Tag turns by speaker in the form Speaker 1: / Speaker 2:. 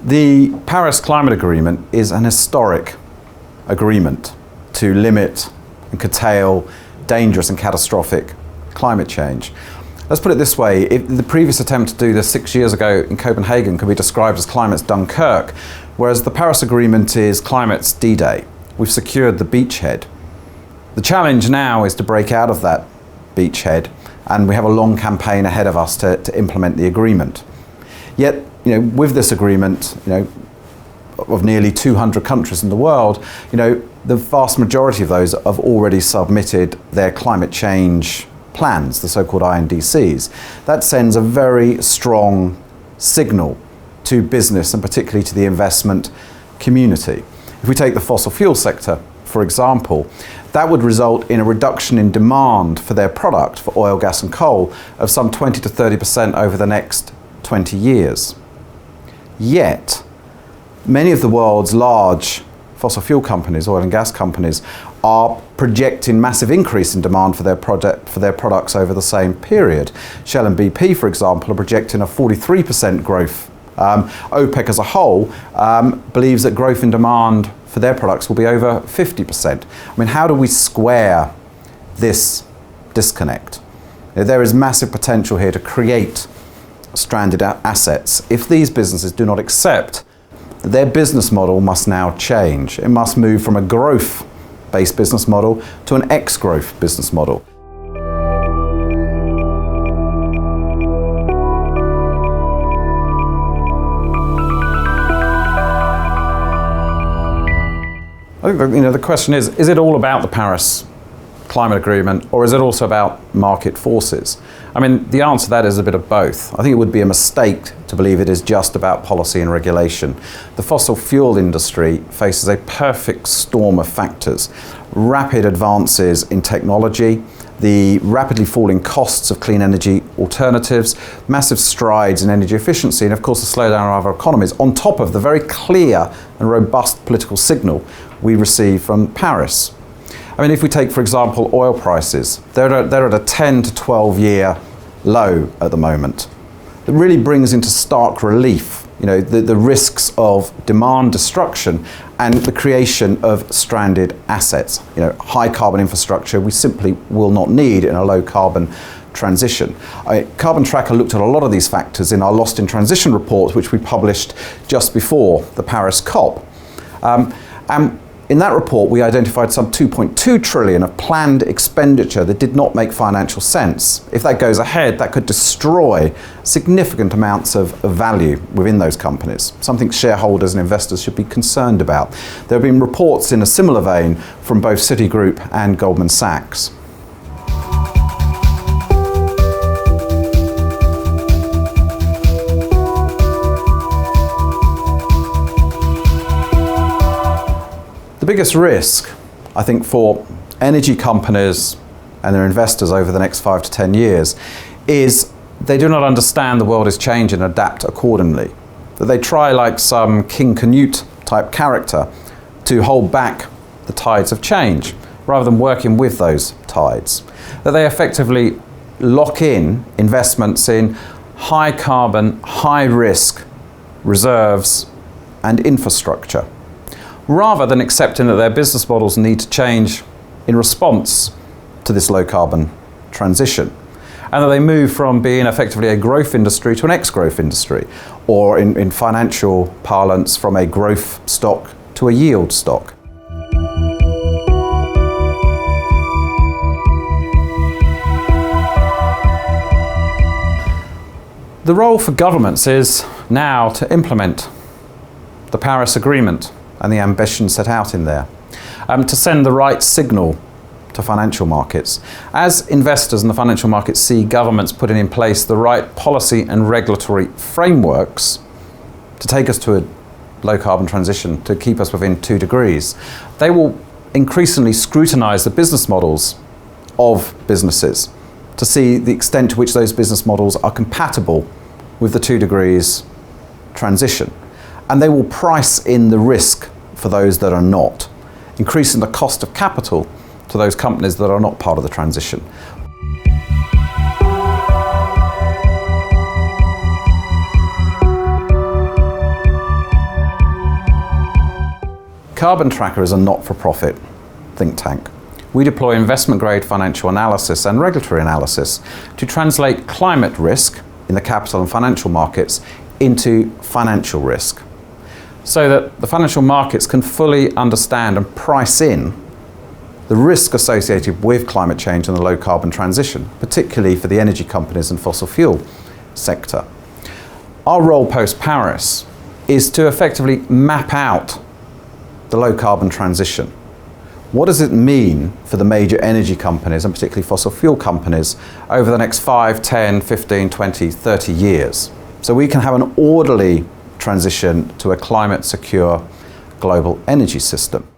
Speaker 1: The Paris Climate Agreement is an historic agreement to limit and curtail dangerous and catastrophic climate change. Let's put it this way, if the previous attempt to do this 6 years ago in Copenhagen could be described as climate's Dunkirk, whereas the Paris Agreement is climate's D-Day. We've secured the beachhead. The challenge now is to break out of that beachhead, and we have a long campaign ahead of us to implement the agreement. Yet, with this agreement, of nearly 200 countries in the world, the vast majority of those have already submitted their climate change plans, the so-called INDCs. That sends a very strong signal to business and particularly to the investment community. If we take the fossil fuel sector, for example, that would result in a reduction in demand for their product, for oil, gas and coal, of some 20 to 30% over the next 20 years. Yet, many of the world's large fossil fuel companies, oil and gas companies, are projecting massive increase in demand for their products over the same period. Shell and BP, for example, are projecting a 43% growth. OPEC as a whole believes that growth in demand for their products will be over 50%. How do we square this disconnect? There is massive potential here to create stranded assets if these businesses do not accept that their business model must now change. It must move from a growth-based business model to an ex-growth business model. I think the question is it all about the Paris Climate Agreement, or is it also about market forces? The answer to that is a bit of both. I think it would be a mistake to believe it is just about policy and regulation. The fossil fuel industry faces a perfect storm of factors. Rapid advances in technology, the rapidly falling costs of clean energy alternatives, massive strides in energy efficiency, and of course the slowdown of our economies, on top of the very clear and robust political signal we receive from Paris. If we take, for example, oil prices, they're at a 10 to 12 year low at the moment. It really brings into stark relief the risks of demand destruction and the creation of stranded assets. High carbon infrastructure we simply will not need in a low carbon transition. Carbon Tracker looked at a lot of these factors in our Lost in Transition report, which we published just before the Paris COP. And in that report, we identified some 2.2 trillion of planned expenditure that did not make financial sense. If that goes ahead, that could destroy significant amounts of value within those companies, something shareholders and investors should be concerned about. There have been reports in a similar vein from both Citigroup and Goldman Sachs. The biggest risk, I think, for energy companies and their investors over the next 5 to 10 years is they do not understand the world is changing and adapt accordingly. That they try, like some King Canute type character, to hold back the tides of change rather than working with those tides. That they effectively lock in investments in high carbon, high risk reserves and infrastructure, rather than accepting that their business models need to change in response to this low carbon transition, and that they move from being effectively a growth industry to an ex-growth industry, or in financial parlance, from a growth stock to a yield stock. The role for governments is now to implement the Paris Agreement and the ambition set out in there, to send the right signal to financial markets. As investors in the financial markets see governments putting in place the right policy and regulatory frameworks to take us to a low carbon transition, to keep us within 2 degrees, they will increasingly scrutinise the business models of businesses to see the extent to which those business models are compatible with the 2 degrees transition. And they will price in the risk for those that are not, increasing the cost of capital to those companies that are not part of the transition. Carbon Tracker is a not-for-profit think tank. We deploy investment-grade financial analysis and regulatory analysis to translate climate risk in the capital and financial markets into financial risk, so that the financial markets can fully understand and price in the risk associated with climate change and the low carbon transition, particularly for the energy companies and fossil fuel sector. Our role post-Paris is to effectively map out the low carbon transition. What does it mean for the major energy companies and particularly fossil fuel companies over the next 5, 10, 15, 20, 30 years? So we can have an orderly transition to a climate secure global energy system.